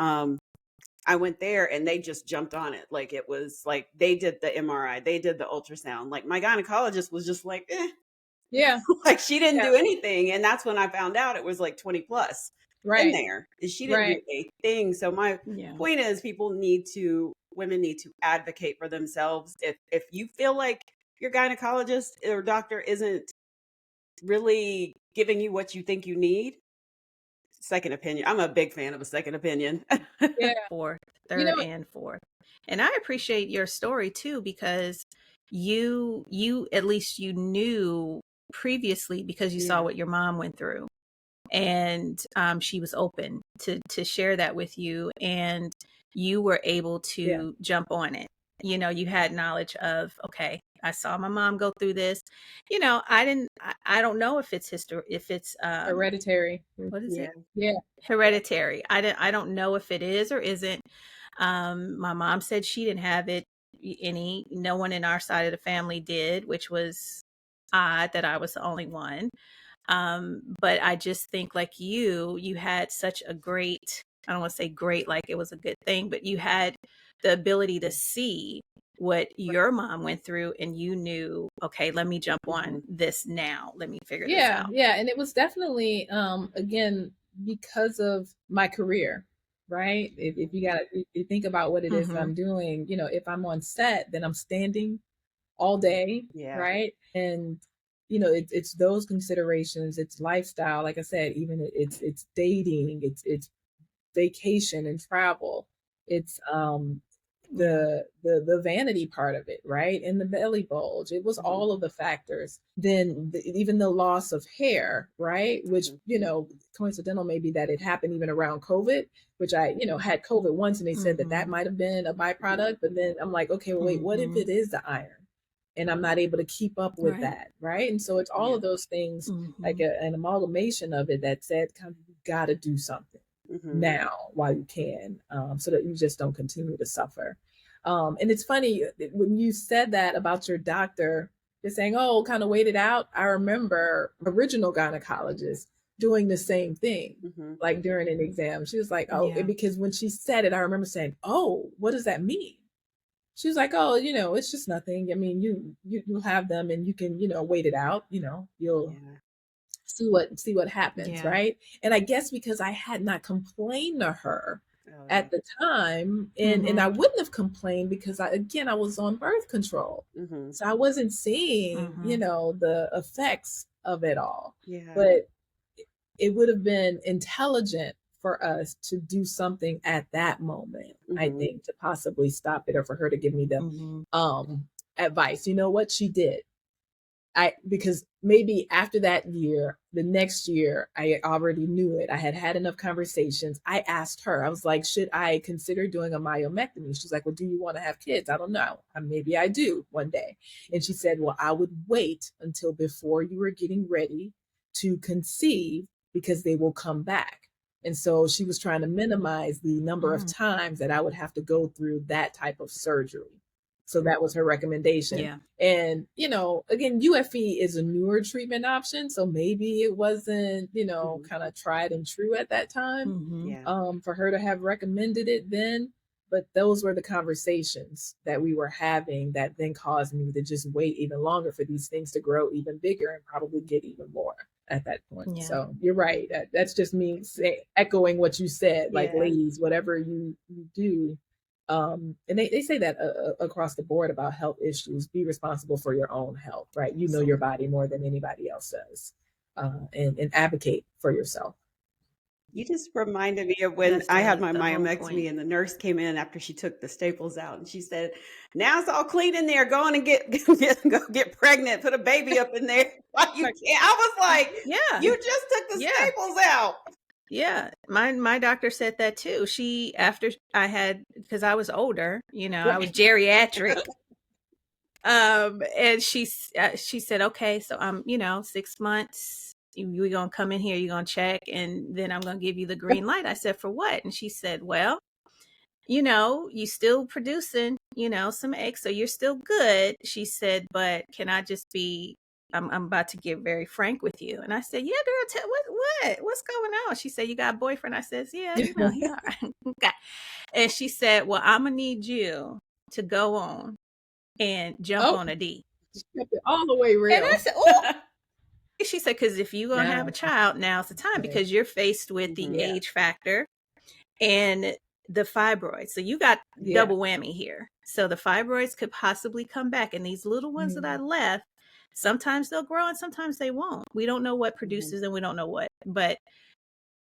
I went there and they just jumped on it. Like, it was like they did the MRI, they did the ultrasound. Like, my gynecologist was just like, Yeah. like, she didn't Yeah. do anything. And that's when I found out it was like 20 plus in Right. there. And she didn't do Right. a thing. So my Yeah. point is, women need to advocate for themselves. If you feel like your gynecologist or doctor isn't really giving you what you think you need, second opinion. I'm a big fan of a second opinion. Yeah. Fourth, You know, third, and fourth. And I appreciate your story too, because you at least you knew previously, because you saw Yeah. what your mom went through, and she was open to share that with you, and you were able Yeah. to jump on it. You know, you had knowledge of, okay, I saw my mom go through this. You know, I don't know if it's history, if it's hereditary. what is Yeah. it? Yeah. Hereditary. I don't know if it is or isn't. My mom said she didn't have it any. No one in our side of the family did, which was odd that I was the only one. But I just think, like you had such a great, I don't want to say great like it was a good thing, but you had the ability to see what your mom went through, and you knew, okay, let me jump on Mhm. this now. Let me figure this Yeah. out. Yeah. And it was definitely, again, because of my career, right? If you got if you think about what it is that Mm-hmm. I'm doing, if I'm on set, then I'm standing all day, Yeah. right? And it's those considerations, it's lifestyle, like I said, even it's dating, it's vacation and travel, it's the vanity part of it, right? And the belly bulge, it was Mhm. all of the factors. Then even the loss of hair, right? Which Mhm. coincidental maybe that it happened even around COVID, which I had COVID once, and they said that Mm-hmm. might have been a byproduct. But then I'm like, okay, well, wait, what if Mm-hmm. it is the iron and I'm not able to keep up with Right. that, right? And so it's all Yeah. of those things, like Mm-hmm. an amalgamation of it that said, kind of, you got to do something Mhm. now while you can, so that you just don't continue to suffer. And it's funny when you said that about your doctor, you're saying, oh, kind of wait it out. I remember original gynecologist doing the same thing, Mhm. like during an exam. She was like, oh, Yeah. because when she said it, I remember saying, oh, what does that mean? She was like, oh, it's just nothing. I mean, you'll have them and you can, wait it out, you'll Yeah. see what happens, Yeah. right? And I guess because I had not complained to her Oh, yeah. at the time, and Mm-hmm. I wouldn't have complained because I was on birth control, Mhm. so I wasn't seeing Mm-hmm. the effects of it all. Yeah. But it would have been intelligent for us to do something at that moment, I Mhm. think, to possibly stop it, or for her to give me the Mm-hmm. advice. You know what she did? Because maybe after that year, the next year, I already knew it. I had had enough conversations. I asked her, I was like, should I consider doing a myomectomy? She's like, well, do you want to have kids? I don't know. Maybe I do one day. And she said, well, I would wait until before you were getting ready to conceive, because they will come back. And so she was trying to minimize the number of times that I would have to go through that type of surgery. So that was her recommendation. Yeah. And, again, UFE is a newer treatment option. So maybe it wasn't, Mhm. kind of tried and true at that time, Mm-hmm. Yeah. for her to have recommended it then. But those were the conversations that we were having that then caused me to just wait even longer for these things to grow even bigger and probably get even more at that point. Yeah. So you're right. That's just me echoing what you said. Like, Yeah. ladies, whatever you do, and they say that across the board about health issues, be responsible for your own health, right? You know your body more than anybody else does, and advocate for yourself. You just reminded me of when That's I had the my whole myomectomy point. and the nurse came in after she took the staples out, and she said, now it's all clean in there. Go on and go get pregnant. Put a baby up in there while you Like, can. I was like, Yeah. you just took the Yeah. staples out. Yeah. My doctor said that too. After I had, because I was older, I was geriatric. And she said, okay, so I'm, 6 months. We're going to come in here, you're going to check, and then I'm going to give you the green light. I said, for what? And she said, well, you still producing, some eggs, so you're still good. She said, but can I just be, I'm about to get very frank with you. And I said, yeah, girl, what's going on? She said, you got a boyfriend? I said, yeah, he all right. Okay. And she said, well, I'm gonna need you to go on and jump on a D. She kept it all the way real. And I said, oh. She said, because if you're going to have a child, now's the time, because you're faced with the age factor and the fibroids. So you got double whammy here. So the fibroids could possibly come back. And these little ones that I left, sometimes they'll grow and sometimes they won't. We don't know what produces and we don't know what. But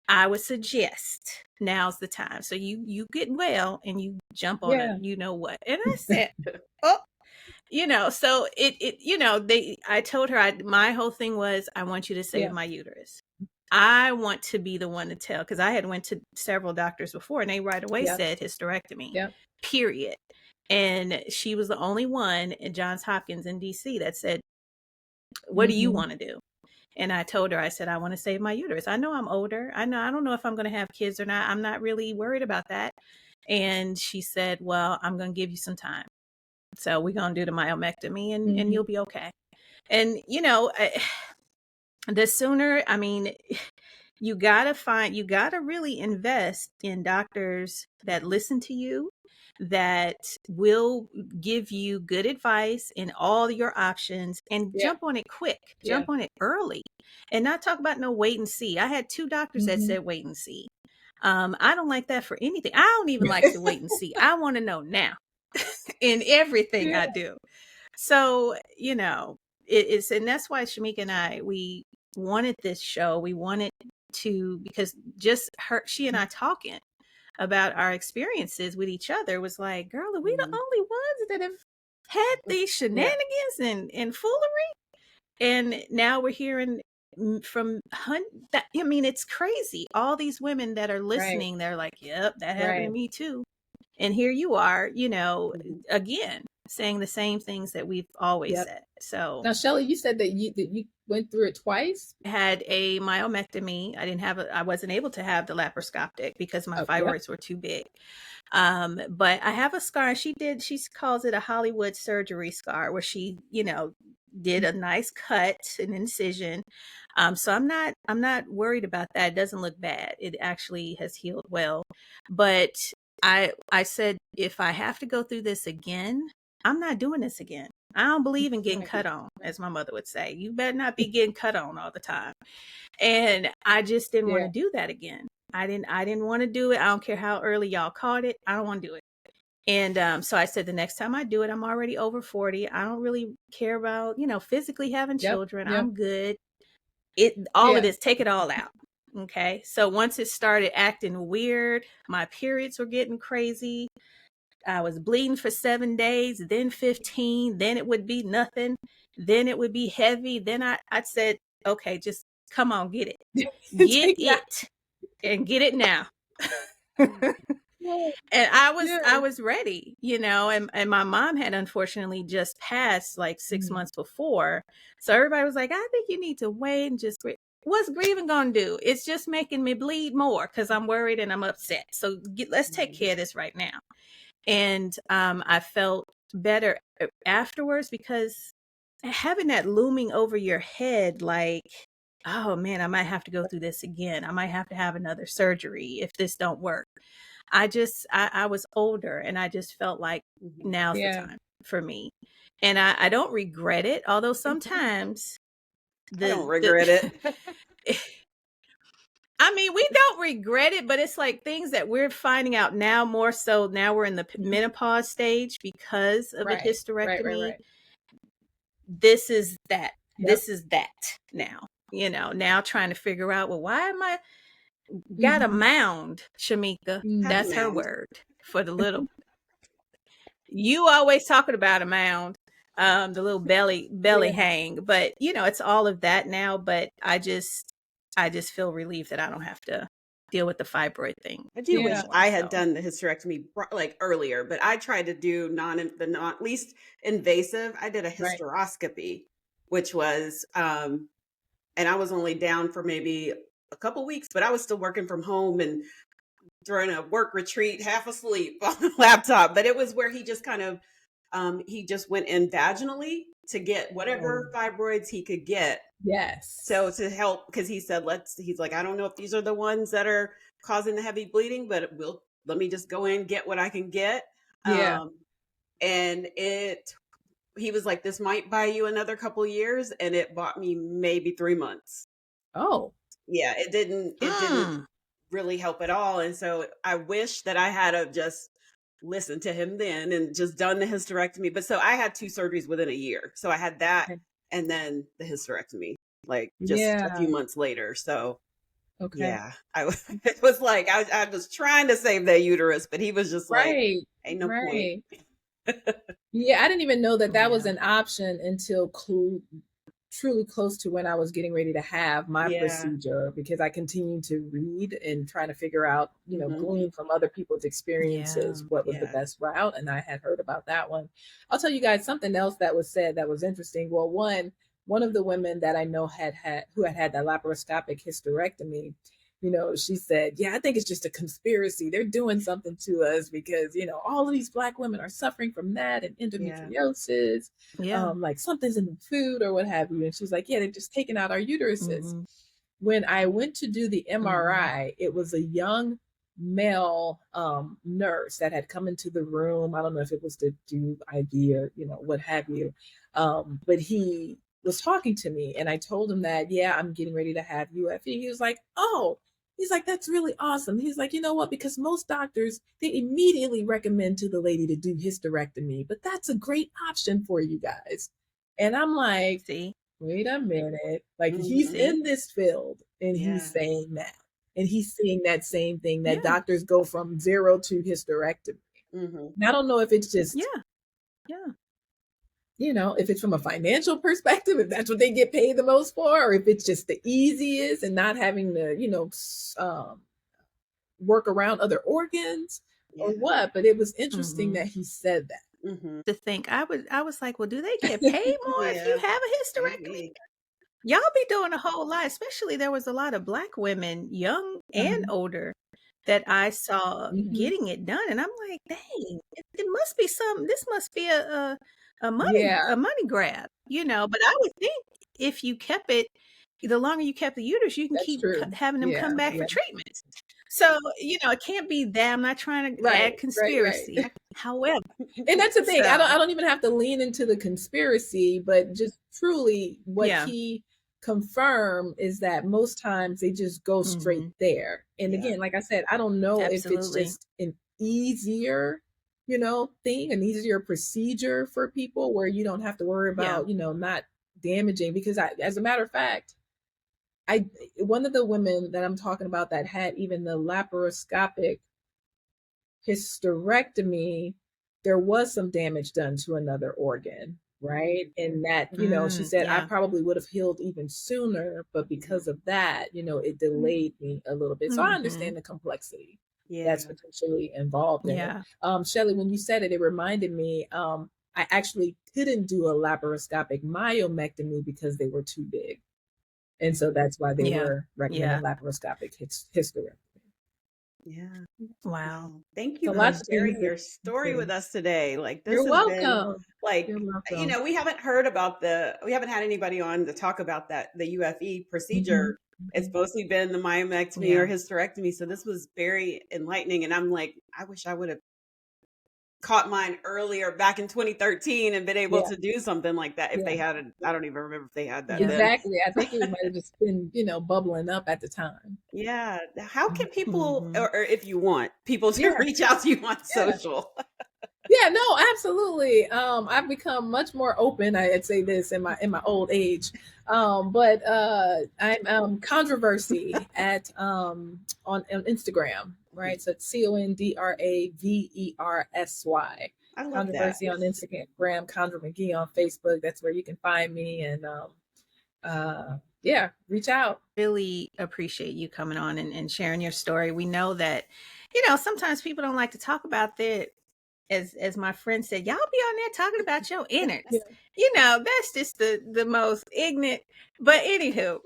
I would suggest now's the time. So you get well and you jump on it, you know what. And I said, oh. So I told her, my whole thing was, I want you to save my uterus. I want to be the one to tell, because I had went to several doctors before and they right away said hysterectomy, period. And she was the only one in Johns Hopkins in DC that said, what do you want to do? And I told her, I said, I want to save my uterus. I know I'm older. I don't know if I'm going to have kids or not. I'm not really worried about that. And she said, well, I'm going to give you some time. So we're going to do the myomectomy and you'll be okay. And, the sooner, you got to really invest in doctors that listen to you, that will give you good advice in all your options, and jump on it quick, jump on it early, and not talk about no wait and see. I had 2 doctors that said wait and see. I don't like that for anything. I don't even like to wait and see. I want to know now. In everything I do. So, it's, and that's why Shamika and I, we wanted this show. We wanted to, because just she and I talking about our experiences with each other was like, girl, are we the only ones that have had these shenanigans and foolery? And now we're hearing from it's crazy. All these women that are listening, they're like, yep, that happened to me too. And here you are, again, saying the same things that we've always said. So now, Shelly, you said that you went through it twice. I had a myomectomy. I wasn't able to have the laparoscopic because my fibroids were too big. But I have a scar. She calls it a Hollywood surgery scar, where she, did a nice cut, an incision. So I'm not worried about that. It doesn't look bad. It actually has healed well. But I said, if I have to go through this again, I'm not doing this again. I don't believe in getting cut on, as my mother would say. You better not be getting cut on all the time. And I just didn't want to do that again. I didn't want to do it. I don't care how early y'all caught it. I don't want to do it. And so I said, the next time I do it, I'm already over 40. I don't really care about, physically having children. I'm good. All of this, take it all out. Okay. So once it started acting weird, my periods were getting crazy. I was bleeding for 7 days, then 15, then it would be nothing. Then it would be heavy. Then I said, okay, just come on, get it. Get it and get it now. And I was ready, and my mom had unfortunately just passed like 6 months before. So everybody was like, I think you need to wait and just what's grieving gonna do? It's just making me bleed more because I'm worried and I'm upset. So let's take care of this right now. And I felt better afterwards, because having that looming over your head, like, oh man, I might have to go through this again. I might have to have another surgery if this don't work. I was older, and I just felt like now's the time for me. And I don't regret it, although sometimes I don't regret it. We don't regret it, but it's like things that we're finding out now, more so now we're in the menopause stage because of a hysterectomy. Right. This is that. This is that now. Now trying to figure out, well, why am I got a mound, Shamika? That's her word for the little. You always talking about a mound, the little belly hang, but it's all of that now. But I just feel relieved that I don't have to deal with the fibroid thing. I do wish Yeah. I had So. done the hysterectomy like earlier, but I tried to do least invasive. I did a Right. hysteroscopy, which was, and I was only down for maybe a couple weeks, but I was still working from home and during a work retreat, half asleep on the laptop. But it was where he just kind of, he just went in vaginally to get whatever fibroids he could get. Yes. So to help, because he said, he's like, I don't know if these are the ones that are causing the heavy bleeding, but let me just go in, get what I can get. Yeah. And he was like, this might buy you another couple years. And it bought me maybe 3 months. Oh. Yeah, it didn't really help at all. And so I wish that I had just listened to him then and just done the hysterectomy. But so I had 2 surgeries within a year. So I had that and then the hysterectomy, like just a few months later. So yeah, it was like, I was trying to save that uterus, but he was just like, ain't no point. Yeah, I didn't even know that was an option until truly close to when I was getting ready to have my procedure, because I continued to read and try to figure out, glean from other people's experiences, what was the best route. And I had heard about that one. I'll tell you guys something else that was said that was interesting. Well, one of the women that I know who had that laparoscopic hysterectomy, she said, I think it's just a conspiracy. They're doing something to us because, all of these Black women are suffering from that and endometriosis. Like something's in the food or what have you. And she's like, they're just taking out our uteruses. When I went to do the MRI, it was a young male nurse that had come into the room. I don't know if it was to do IV or, what have you. But he was talking to me and I told him that, I'm getting ready to have UFE. He was like, oh, he's like, that's really awesome. He's like, you know what? Because most doctors, they immediately recommend to the lady to do hysterectomy, but that's a great option for you guys. And I'm like, wait a minute. Like he's in this field and he's saying that. And he's seeing that same thing that doctors go from 0 to hysterectomy. And I don't know if it's just, if it's from a financial perspective, if that's what they get paid the most for, or if it's just the easiest and not having to, work around other organs or what. But it was interesting that he said that. To think, I was like, well, do they get paid more if you have a hysterectomy? Y'all be doing a whole lot, especially there was a lot of Black women, young and older, that I saw getting it done. And I'm like, dang, it must be this must be a money grab, but I would think if you kept it, the longer you kept the uterus, you can keep having them come back for treatments. So, it can't be that. I'm not trying to add conspiracy. Right. However, and that's the thing. I don't even have to lean into the conspiracy, but just truly what he confirmed is that most times they just go straight there. And again, like I said, I don't know if it's just an easier thing, an easier procedure for people where you don't have to worry about, not damaging. Because as a matter of fact, one of the women that I'm talking about that had even the laparoscopic hysterectomy, there was some damage done to another organ, right? And that, she said, I probably would have healed even sooner, but because of that, it delayed me a little bit. So I understand the complexity that's potentially involved in it. Shelly, when you said it, it reminded me, I actually couldn't do a laparoscopic myomectomy because they were too big. And so that's why they were recommending laparoscopic hysterectomy. Yeah. Wow. Thank you for sharing your story with us today. Like this has been like, we haven't had anybody on to talk about the UFE procedure. It's mostly been the myomectomy or hysterectomy. So this was very enlightening. And I'm like, I wish I would have caught mine earlier back in 2013 and been able to do something like that if they had I don't even remember if they had that exactly then. I think it might have just been bubbling up at the time. How can people or if you want people to reach out to you on social? No, absolutely. I've become much more open. I'd say this in my old age, but I'm controversy at on Instagram, right? So it's CONDRAVERSY. Controversy on Instagram, Condra Magee on Facebook. That's where you can find me. And yeah, reach out. Really appreciate you coming on and sharing your story. We know that, sometimes people don't like to talk about that. As my friend said, y'all be on there talking about your innards. Yeah. That's just the most ignorant. But anywho,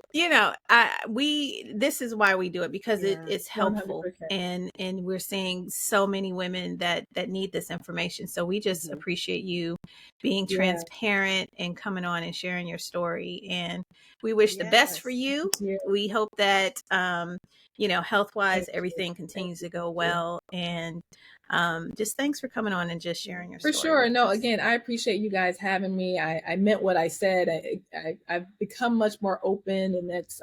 this is why we do it, because it's helpful, 100%. and we're seeing so many women that need this information. So we just appreciate you being transparent and coming on and sharing your story. And we wish the best for you. We hope that health wise everything continues to go well. And just thanks for coming on and just sharing your story. For sure. No, again, I appreciate you guys having me. I meant what I said. I've become much more open, and that's,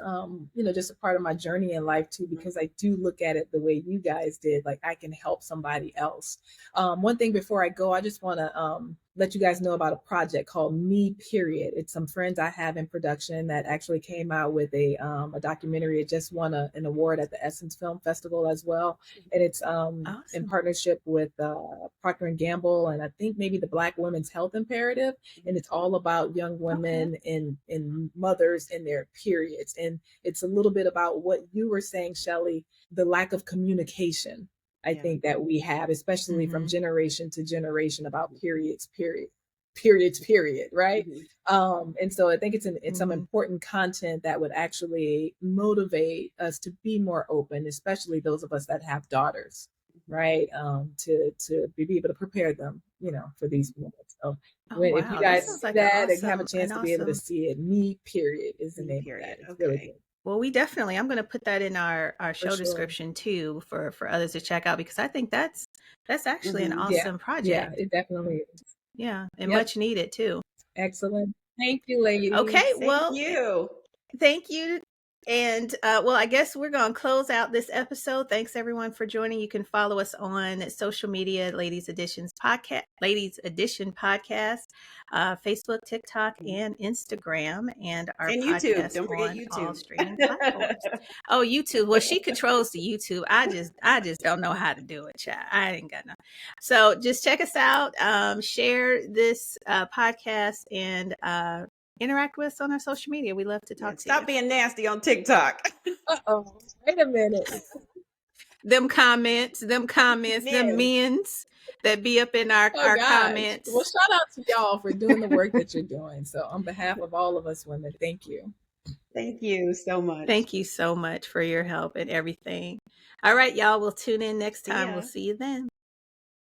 just a part of my journey in life too, because I do look at it the way you guys did. Like, I can help somebody else. One thing before I go, I just want to let you guys know about a project called Me Period. It's some friends I have in production that actually came out with a documentary. It just won an award at the Essence Film Festival as well. And it's Awesome. in partnership with Procter & Gamble, and I think maybe the Black Women's Health Imperative. And it's all about young women and mothers in their periods. And it's a little bit about what you were saying, Shelley, the lack of communication. I think that we have, especially from generation to generation, about periods, right? And so I think it's some important content that would actually motivate us to be more open, especially those of us that have daughters, right? To be able to prepare them, for these moments. So if you guys see that and have a chance to be able to see it, Me Period is the name of that. It's really good. Well, I'm going to put that in our show description too, for others to check out, because I think that's actually an awesome project. Yeah, it definitely is. Yeah, and much needed too. Excellent. Thank you, ladies. Okay, thank you. And I guess we're going to close out this episode. Thanks everyone for joining. You can follow us on social media, Ladies Edition Podcast, Facebook, TikTok, and Instagram, and our podcast YouTube. Don't forget on YouTube. all streaming platforms. Oh, YouTube. Well, she controls the YouTube. I just don't know how to do it, chat. I ain't got no. So just check us out. Share this podcast and interact with us on our social media. We love to talk to you. Stop being nasty on TikTok. Uh-oh. Wait a minute. Them comments, them men's that be up in our comments. Well, shout out to y'all for doing the work that you're doing. So on behalf of all of us women, thank you. Thank you so much. Thank you so much for your help and everything. All right, y'all. We'll tune in next time. We'll see you then.